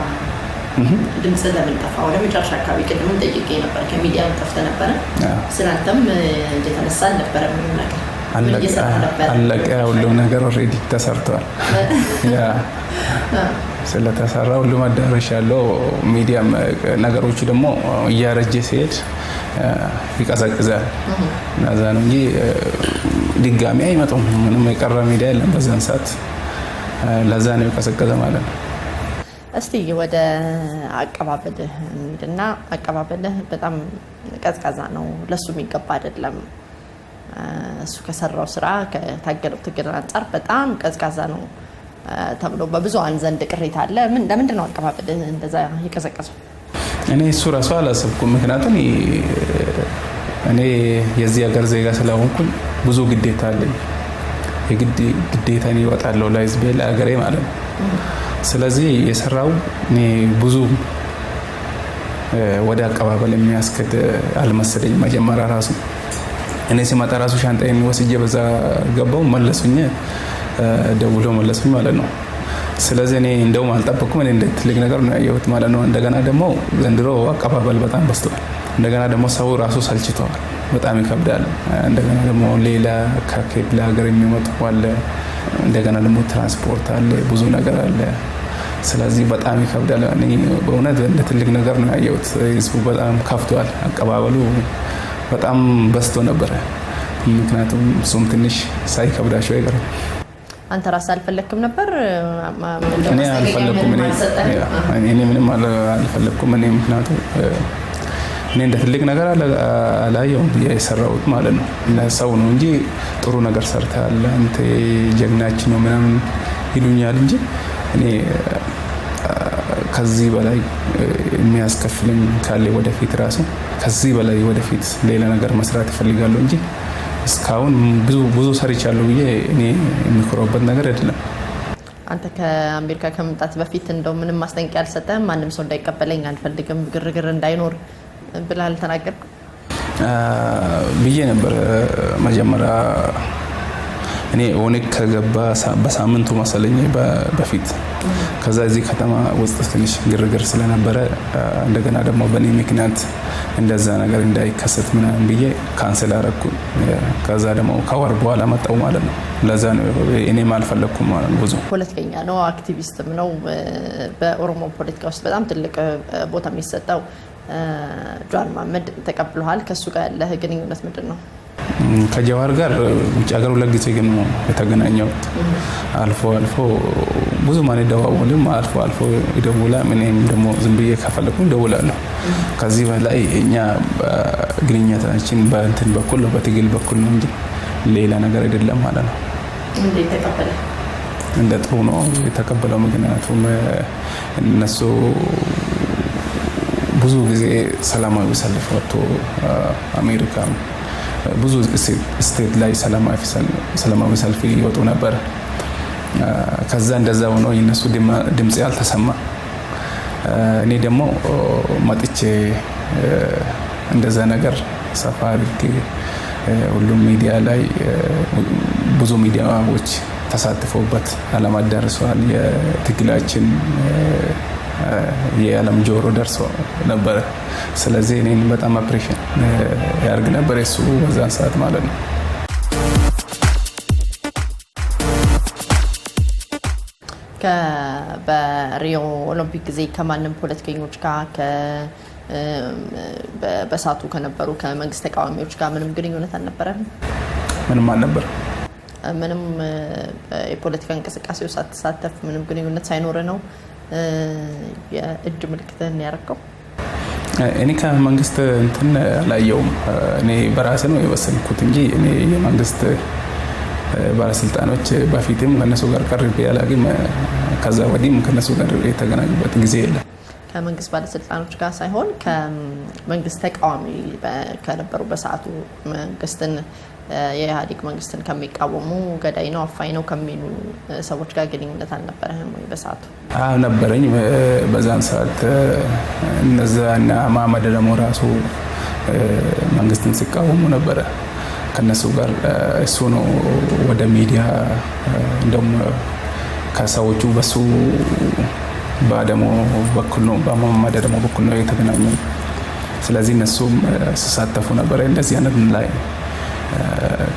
ለምን ጠፋ? ወደ መጨረሻ አካባቢ ቅድም ጠይቄ ነበር። ከሚዲያ ጠፍተህ ነበረ። ስላንተም እንደተነሳ አልነበረ ምንም ነገር አለቀ። ሁሉም ነገር ኦልሬዲ ተሰርቷል። ያ ስለተሰራ ሁሉ መዳረሻ ያለው ሚዲያም ነገሮቹ ደግሞ እያረጀ ሲሄድ ይቀዘቅዛል። ለዛ ነው እንጂ ድጋሚ አይመጡም። ምንም የቀረ ሚዲያ የለም በዛን ሰዓት። ለዛ ነው የቀዘቀዘ ማለት ነው። እስቲ ወደ አቀባበልህ እንሂድና አቀባበልህ በጣም ቀዝቃዛ ነው፣ ለሱ የሚገባ አይደለም። እሱ ከሰራው ስራ ከታገለው ትግል አንጻር በጣም ቀዝቃዛ ነው ተብሎ በብዙሃን ዘንድ ቅሬታ አለ። ለምንድን ነው አቀባበልህ እንደዛ የቀዘቀዘው? እኔ እሱ ራሱ አላሰብኩም። ምክንያቱም እኔ የዚህ ሀገር ዜጋ ስለሆንኩኝ ብዙ ግዴታ አለኝ። ግዴታ እኔ እወጣለሁ ለህዝቤ ለሀገሬ ማለት ነው። ስለዚህ የሰራው እኔ ብዙ ወደ አቀባበል የሚያስከድ አልመሰለኝ። መጀመሪያ ራሱ እኔ ሲመጣ ራሱ ሻንጣዬን ወስጄ በዛ ገባው መለሱኝ፣ ደውሎ መለሱኝ ማለት ነው። ስለዚህ እኔ እንደውም አልጠበቅኩም። እኔ እንደ ትልቅ ነገር ነው ያየሁት ማለት ነው። እንደገና ደግሞ ዘንድሮ አቀባበል በጣም በዝቷል። እንደገና ደግሞ ሰው ራሱ ሰልችተዋል፣ በጣም ይከብዳል። እንደገና ደግሞ ሌላ ከክፍለ ሀገር የሚመጡ አለ፣ እንደገና ደግሞ ትራንስፖርት አለ፣ ብዙ ነገር አለ። ስለዚህ በጣም ይከብዳል። እኔ በእውነት እንደ ትልቅ ነገር ነው ያየሁት። ህዝቡ በጣም ከፍቷል። አቀባበሉ በጣም በዝቶ ነበረ። ምክንያቱም እሱም ትንሽ ሳይከብዳቸው አይቀርም። አንተ ራስህ አልፈለክም ነበር? እኔ አልፈለኩም። እኔ ምንም አልፈለኩም። እኔ ምክንያቱም እኔ እንደ ትልቅ ነገር አላየውም የሰራሁት ማለት ነው። ለሰው ነው እንጂ ጥሩ ነገር ሰርተሃል አንተ ጀግናችን ነው ምናምን ይሉኛል እንጂ እኔ ከዚህ በላይ የሚያስከፍለኝ ካለ ወደፊት ራሱ ከዚህ በላይ ወደፊት ሌላ ነገር መስራት እፈልጋለሁ እንጂ እስካሁን ብዙ ሰርቻለሁ ብዬ እኔ የሚኮራበት ነገር አይደለም። አንተ ከአሜሪካ ከመምጣት በፊት እንደው ምንም ማስጠንቀቂያ አልሰጠህም? ማንም ሰው እንዳይቀበለኝ አልፈልግም፣ ግርግር እንዳይኖር ብለህ አልተናገርኩም? ብዬ ነበር መጀመሪያ። እኔ ኦነግ ከገባ በሳምንቱ መሰለኝ በፊት። ከዛ እዚህ ከተማ ውስጥ ትንሽ ግርግር ስለነበረ እንደገና ደግሞ በእኔ ምክንያት እንደዛ ነገር እንዳይከሰት ምናምን ብዬ ካንስል አደረኩኝ። ከዛ ደግሞ ከወር በኋላ መጣሁ ማለት ነው። ለዛ ነው እኔም አልፈለኩም ማለት ነው። ብዙ ፖለቲከኛ ነው፣ አክቲቪስትም ነው። በኦሮሞ ፖለቲካ ውስጥ በጣም ትልቅ ቦታ የሚሰጠው ጃዋር መሐመድ ተቀብሏል። ከሱ ጋር ያለህ ግንኙነት ምንድን ነው? ከጃዋር ጋር ውጭ ሀገር ሁለት ጊዜ ግን ነው የተገናኘሁት። አልፎ አልፎ ብዙ ማን ይደዋወልም፣ አልፎ አልፎ ይደውላል። እኔም ደግሞ ዝም ብዬ ከፈለኩ እደውላለሁ። ከዚህ በላይ እኛ ግንኙነታችን በእንትን በኩል ነው፣ በትግል በኩል ነው እንጂ ሌላ ነገር አይደለም ማለት ነው። እንዴት ተቀበለ? እንደ ጥሩ ነው የተቀበለው። ምክንያቱም እነሱ ብዙ ጊዜ ሰላማዊ ሰልፍ ወጥቶ አሜሪካ ብዙ ስቴት ላይ ሰላማዊ ሰልፍ ይወጡ ነበር። ከዛ እንደዛ ሆኖ የነሱ ድምጽ ያልተሰማ እኔ ደግሞ መጥቼ እንደዛ ነገር ሰፋ አድርጌ ሁሉም ሚዲያ ላይ ብዙ ሚዲያዎች ተሳትፈውበት ዓለም አዳርሰዋል። የትግላችን የዓለም ጆሮ ደርሶ ነበር። ስለዚህ እኔን በጣም አፕሪሺየት ያርግ ነበር እሱ በዛን ሰዓት ማለት ነው። በሪዮ ኦሎምፒክ ጊዜ ከማንም ፖለቲከኞች ጋር በሳቱ ከነበሩ ከመንግስት ተቃዋሚዎች ጋር ምንም ግንኙነት አልነበረም? ምንም አልነበረ። ምንም የፖለቲካ እንቅስቃሴው ሳትሳተፍ ምንም ግንኙነት ሳይኖር ነው የእጅ ምልክትህን ያረከው? እኔ ከመንግስት እንትን አላየውም። እኔ በራሴ ነው የወሰንኩት እንጂ እኔ የመንግስት ባለስልጣኖች በፊትም ከነሱ ጋር ቀርቤ አላውቅም። ከዛ ወዲህም ከነሱ ጋር የተገናኙበት ጊዜ የለም። ከመንግስት ባለስልጣኖች ጋር ሳይሆን ከመንግስት ተቃዋሚ ከነበሩ በሰዓቱ መንግስትን የኢህአዴግ መንግስትን ከሚቃወሙ ገዳይ ነው አፋኝ ነው ከሚሉ ሰዎች ጋር ግንኙነት አልነበረህም ወይ በሰዓቱ? አዎ ነበረኝ። በዛን ሰዓት እነዛ እና መሐመድ ደግሞ ራሱ መንግስትን ሲቃወሙ ነበረ። ከነሱ ጋር እሱ ነው ወደ ሚዲያ እንደውም ከሰዎቹ በሱ በአደሞ በኩል ነው በመሐመድ ደግሞ በኩል ነው የተገናኙ። ስለዚህ እነሱም ሲሳተፉ ነበረ እንደዚህ አይነት ላይ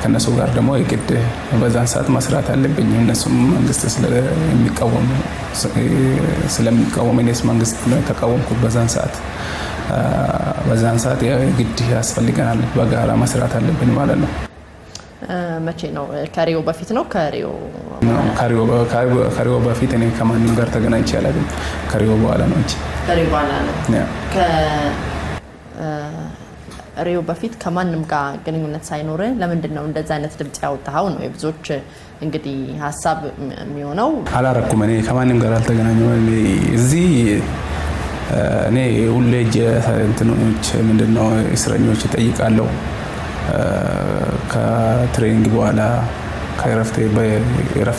ከነሱ ጋር ደግሞ የግድ በዛን ሰዓት መስራት አለብኝ። እነሱም መንግስት ስለሚቃወም እኔስ መንግስት ተቃወምኩት። በዛን ሰዓት የግድ ያስፈልገናል፣ በጋራ መስራት አለብን ማለት ነው። መቼ ነው? ከሪዮ በፊት ነው? ከሪዮ በፊት እኔ ከማንም ጋር ተገናኝቼ አላውቅም። ከሪዮ በኋላ ነው እንጂ ከሪዮ በኋላ ነው። ከሪዮ በፊት ከማንም ጋር ግንኙነት ሳይኖር ለምንድን ነው እንደዛ አይነት ድምጽ ያወጣኸው ነው የብዙዎች እንግዲህ ሀሳብ የሚሆነው። አላረኩም። እኔ ከማንም ጋር አልተገናኘሁም። እዚህ እኔ ሁሌ እንትኖች ምንድነው እስረኞች እጠይቃለሁ። ከትሬኒንግ በኋላ ከእረፍት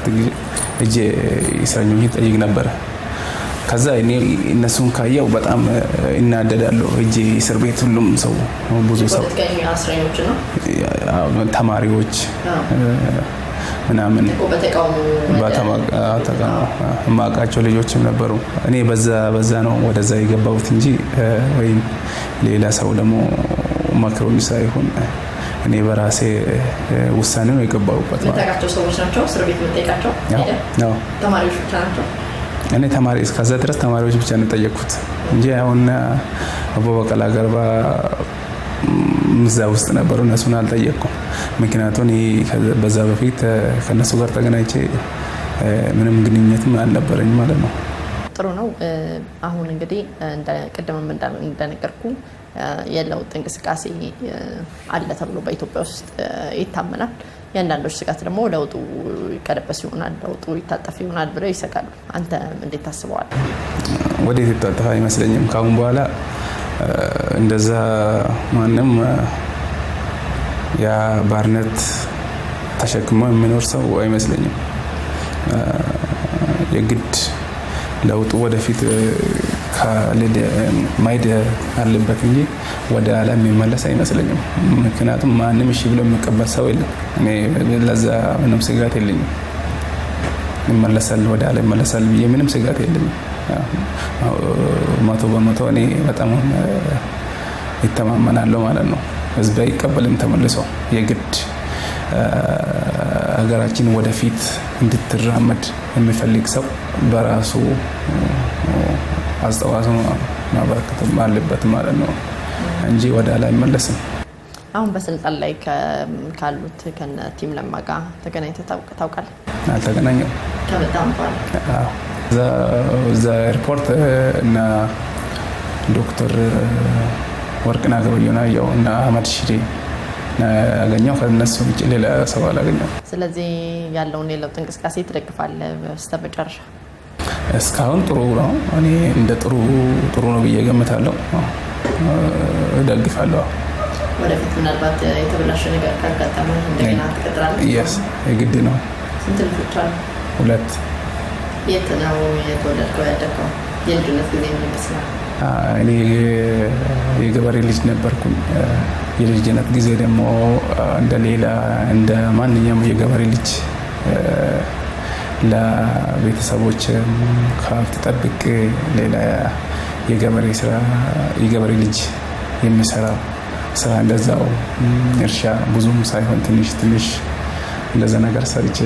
ጊዜ እጄ እስረኞች እጠይቅ ነበር። ከዛ እኔ እነሱን ካየው በጣም እናደዳለሁ። እጄ እስር ቤት ሁሉም ሰው ብዙ ሰው ተማሪዎች ምናምን የማውቃቸው ልጆችም ነበሩ። እኔ በዛ ነው ወደዛ የገባሁት እንጂ ወይም ሌላ ሰው ደግሞ መክሮኝ ሳይሆን እኔ በራሴ ውሳኔ ነው የገባሁበት። የምታውቃቸው ሰዎች ናቸው እስር ቤት የምትጠይቃቸው? ተማሪዎች ብቻ ናቸው? እኔ ተማሪ እስከዛ ድረስ ተማሪዎች ብቻ ነው የጠየቅኩት እንጂ አሁን አቡበከር ገርባ እዛ ውስጥ ነበሩ፣ እነሱን አልጠየቅኩም። ምክንያቱም በዛ በፊት ከነሱ ጋር ተገናኝቼ ምንም ግንኙነትም አልነበረኝ ማለት ነው። ጥሩ ነው። አሁን እንግዲህ ቅድምም እንደነገርኩ የለውጥ እንቅስቃሴ አለ ተብሎ በኢትዮጵያ ውስጥ ይታመናል። የአንዳንዶች ስጋት ደግሞ ለውጡ ይቀለበስ ይሆናል፣ ለውጡ ይታጠፍ ይሆናል ብለው ይሰጋሉ። አንተ እንዴት ታስበዋል? ወዴት ይታጠፍ አይመስለኝም። ካሁን በኋላ እንደዛ ማንም ያ ባርነት ተሸክሞ የሚኖር ሰው አይመስለኝም። የግድ ለውጡ ወደፊት ማይድ አለበት እንጂ ወደ ኋላ የሚመለስ አይመስለኝም። ምክንያቱም ማንም እሺ ብሎ የሚቀበል ሰው የለም። እኔ ለዛ ምንም ስጋት የለኝም። ይመለሳል፣ ወደ ኋላ ይመለሳል ብዬ ምንም ስጋት የለኝም። 100% እኔ በጣም ይተማመናለሁ ማለት ነው። ህዝብ አይቀበልም ተመልሶ። የግድ ሀገራችን ወደፊት እንድትራመድ የሚፈልግ ሰው በራሱ አስተዋጽኦ ማበረከት አለበት ማለት ነው እንጂ ወደ ኋላ አይመለስም። አሁን በስልጣን ላይ ካሉት ከነ ቲም ለማ ጋር ተገናኝተህ ታውቃለህ? አልተገናኘሁም። ከበጣም በኋላ እዛ ኤርፖርት እና ዶክተር ወርቅነህ ገበየሁ ያው እና አህመድ ሺዴ ያገኘው ከነሱ ውጭ ሌላ ሰው አላገኘሁም። ስለዚህ ያለውን የለውጥ እንቅስቃሴ ትደግፋለህ? በስተመጨረሻ እስካሁን ጥሩ ነው። እኔ እንደ ጥሩ ነው ብዬ ገምታለሁ፣ እደግፋለሁ። ወደፊት ምናልባት የተበላሸ ነገር ካጋጠመ እንደገና ትቀጥላለህ? የግድ ነው። ስንት ልጆች አሉ? 2። የት ነው የተወለድከው ያደግከው? የልጅነት ጊዜ ምን ይመስላል? እኔ የገበሬ ልጅ ነበርኩኝ። የልጅነት ጊዜ ደግሞ እንደ ማንኛውም የገበሬ ልጅ ለቤተሰቦች ከብት ጠብቄ ሌላ የገበሬ ልጅ የሚሰራ ስራ እንደዛው እርሻ ብዙም ሳይሆን ትንሽ እንደዛ ነገር ሰርቼ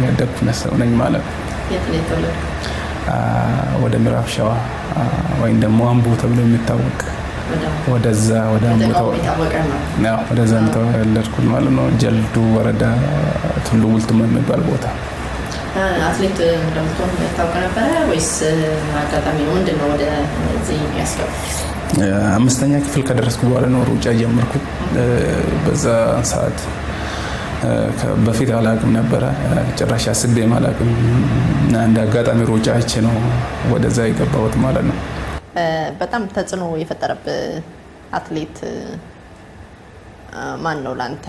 ያደግኩ ሰው ነኝ ማለት ነው። የት ነው የተወለድከው? ወደ ምዕራብ ሸዋ ወይም ደግሞ አምቦ ተብሎ የሚታወቅ ወደዛ ተወለድኩት ማለት ነው። ጀልዱ ወረዳ ቱሉ ውልቱማ የሚባል ቦታ። አትሌት እንደምትሆን ታውቅ ነበረ ወይስ አጋጣሚ ነው? ምንድን ነው ወደዚህ ያስገባ? 5ኛ ክፍል ከደረስኩ በኋላ ነው ሩጫ ጀመርኩት። በዛ ሰዓት በፊት አላውቅም ነበረ፣ ጭራሽ አስቤም አላውቅም። እንደ አጋጣሚ ሩጫ አይቼ ነው ወደዛ የገባሁት ማለት ነው። በጣም ተጽዕኖ የፈጠረብህ አትሌት ማን ነው ላንተ?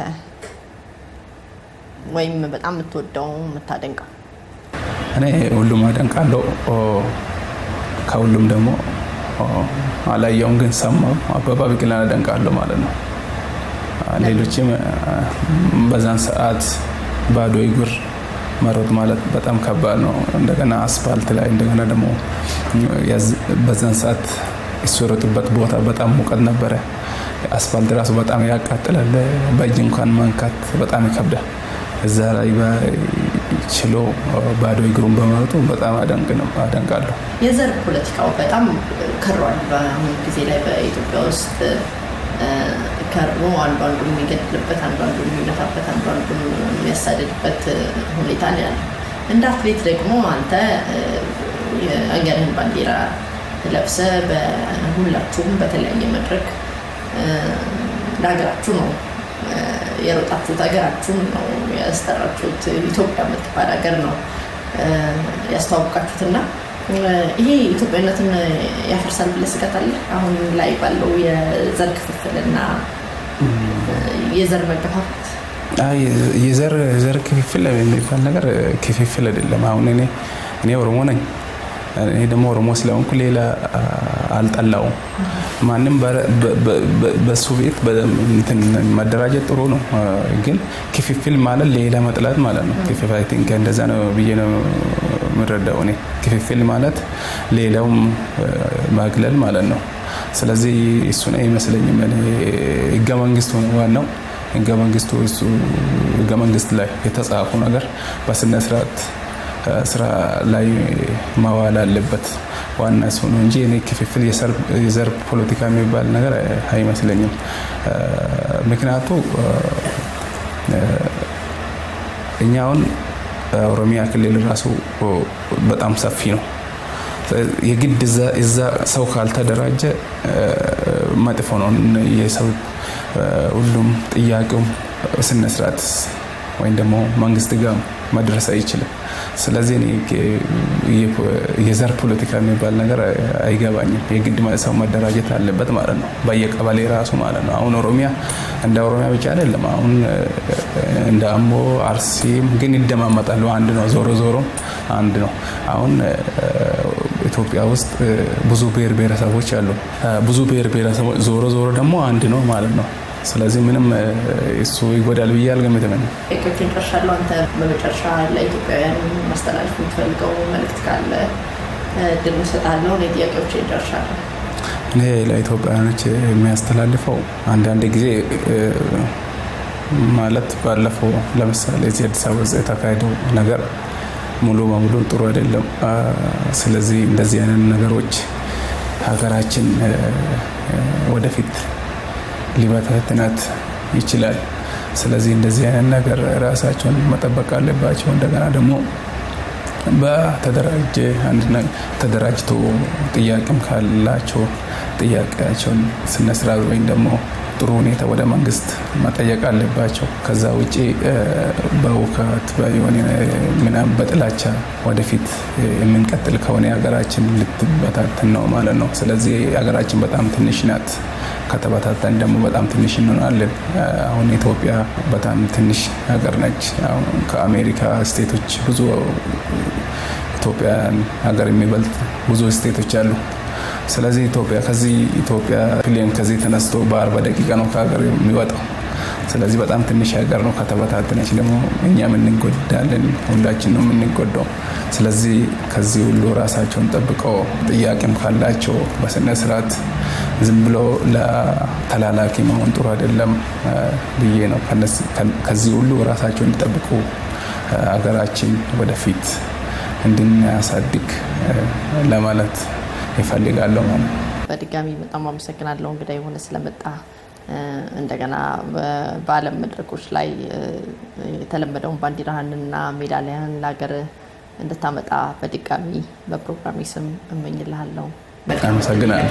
ወይም በጣም የምትወደው የምታደንቀው? እኔ ሁሉም አደንቃለሁ። ከሁሉም ደግሞ አላየውም ግን ሰማሁ። አበባ ቢቂላን አደንቃለሁ ማለት ነው። ሌሎችም በዛን ሰዓት ባዶ እግር መሮጥ ማለት በጣም ከባድ ነው። እንደገና አስፋልት ላይ እንደገና ደግሞ በዛን ሰዓት የሮጥበት ቦታ በጣም ሙቀት ነበረ። አስፋልት ራሱ በጣም ያቃጥላል። በእጅ እንኳን መንካት በጣም ይከብዳል። እዛ ላይ ችሎ ባዶ እግሩን በመሮጡ በጣም አደንቃለሁ። የዘር ፖለቲካው በጣም ከሯል። በአሁኑ ጊዜ ላይ በኢትዮጵያ ውስጥ ከሮ አንዱ አንዱን የሚገድልበት፣ አንዱ አንዱን የሚመታበት፣ አንዱ አንዱን የሚያሳድድበት ሁኔታ ነው ያለው። እንደ አትሌት ደግሞ አንተ የአገርህን ባንዲራ ለብሰ በሁላችሁም በተለያየ መድረክ ለሀገራችሁ ነው የሮጣችሁት፣ ሀገራችሁን ነው ያስጠራችሁት። ኢትዮጵያ የምትባል ሀገር ነው ያስተዋወቃችሁትና ይሄ ኢትዮጵያነትን ያፈርሳል ብለህ ስጋት አለ? አሁን ላይ ባለው የዘር ክፍፍልና የዘር መገፋፋት? የዘር ክፍፍል የሚባል ነገር ክፍፍል አይደለም። አሁን እኔ ኦሮሞ ነኝ። እኔ ደግሞ ኦሮሞ ስለሆንኩ ሌላ አልጠላውም። ማንም በሱ ቤት መደራጀት ጥሩ ነው፣ ግን ክፍፍል ማለት ሌላ መጥላት ማለት ነው። ክፍፍል አይ ቲንክ እንደዛ ነው ብዬ ነው የምረዳው እኔ። ክፍፍል ማለት ሌላውም ማግለል ማለት ነው። ስለዚህ እሱ ነው አይመስለኝም። ህገ መንግስቱ ነው ዋናው። ህገ መንግስት ላይ የተጻፈ ነገር በስነ ስርዓት ስራ ላይ ማዋል አለበት። ዋና እሱ ነው እንጂ እኔ ክፍፍል የዘር ፖለቲካ የሚባል ነገር አይመስለኝም። ምክንያቱ እኛውን ኦሮሚያ ክልል ራሱ በጣም ሰፊ ነው። የግድ እዛ ሰው ካልተደራጀ መጥፎ ነው። የሰው ሁሉም ጥያቄው ስነ ስርዓት ወይም ደግሞ መንግስት ጋር መድረስ አይችልም። ስለዚህ የዘር ፖለቲካ የሚባል ነገር አይገባኝም። የግድ ሰው መደራጀት አለበት ማለት ነው፣ በየቀበሌ ራሱ ማለት ነው። አሁን ኦሮሚያ እንደ ኦሮሚያ ብቻ አይደለም። አሁን እንደ አምቦ፣ አርሲም ግን ይደማመጣሉ። አንድ ነው፣ ዞሮ አንድ ነው። አሁን ኢትዮጵያ ውስጥ ብዙ ብሔር ብሔረሰቦች አሉ። ብዙ ብሔር ብሔረሰቦች ዞሮ ደግሞ አንድ ነው ማለት ነው። ስለዚህ ምንም እሱ ይጎዳል ብዬ አልገምትም። ኢትዮጵያ ተሻለ። አንተ በመጨረሻ ለኢትዮጵያውያን ማስተላለፍ የምትፈልገው መልእክት ካለ ድል ሰጣለሁ። ጥያቄዎች ይደርሻሉ። እኔ ለኢትዮጵያውያኖች የሚያስተላልፈው አንዳንድ ጊዜ ማለት ባለፈው ለምሳሌ እዚህ አዲስ አበባ የተካሄደው ነገር ሙሉ በሙሉ ጥሩ አይደለም። ስለዚህ እንደዚህ አይነት ነገሮች ሀገራችን ወደፊት ሊበታትናት ይችላል። ስለዚህ እንደዚህ አይነት ነገር ራሳቸውን መጠበቅ አለባቸው። እንደገና ደግሞ ተደራጅቶ ጥያቄም ካላቸው ጥያቄያቸውን ስነ ስርዓት ወይም ደግሞ ጥሩ ሁኔታ ወደ መንግስት መጠየቅ አለባቸው። ከዛ ውጪ በውካት ምናምን በጥላቻ ወደፊት የምንቀጥል ከሆነ ሀገራችን ልትበታተን ነው ማለት ነው። ስለዚህ ሀገራችን በጣም ትንሽ ናት። ከተበታተን ደግሞ በጣም ትንሽ እንሆናለን። አሁን ኢትዮጵያ በጣም ትንሽ ሀገር ነች። አሁን ከአሜሪካ ስቴቶች ብዙ ኢትዮጵያን ሀገር የሚበልጥ ብዙ ስቴቶች አሉ። ስለዚህ ኢትዮጵያ ፕሌን ከዚህ ተነስቶ በ40 ደቂቃ ነው ከሀገር የሚወጣው። ስለዚህ በጣም ትንሽ ሀገር ነው። ከተበታተነች ደግሞ እኛም እንጎዳለን፣ ሁላችን ነው የምንጎዳው። ስለዚህ ከዚህ ሁሉ ራሳቸውን ጠብቀው ጥያቄም ካላቸው በስነ ስርዓት ዝም ብሎ ለተላላኪ መሆን ጥሩ አይደለም ብዬ ነው። ከዚህ ሁሉ ራሳቸውን እንዲጠብቁ ሀገራችን ወደፊት እንድናሳድግ ለማለት ይፈልጋለሁ ማለት ነው። በድጋሚ በጣም አመሰግናለሁ እንግዲህ የሆነ ስለመጣ እንደገና በዓለም መድረኮች ላይ የተለመደውን ባንዲራህንና ሜዳሊያህን ለሀገር እንድታመጣ በድጋሚ በፕሮግራሜ ስም እመኝልሃለሁ። አመሰግናለሁ።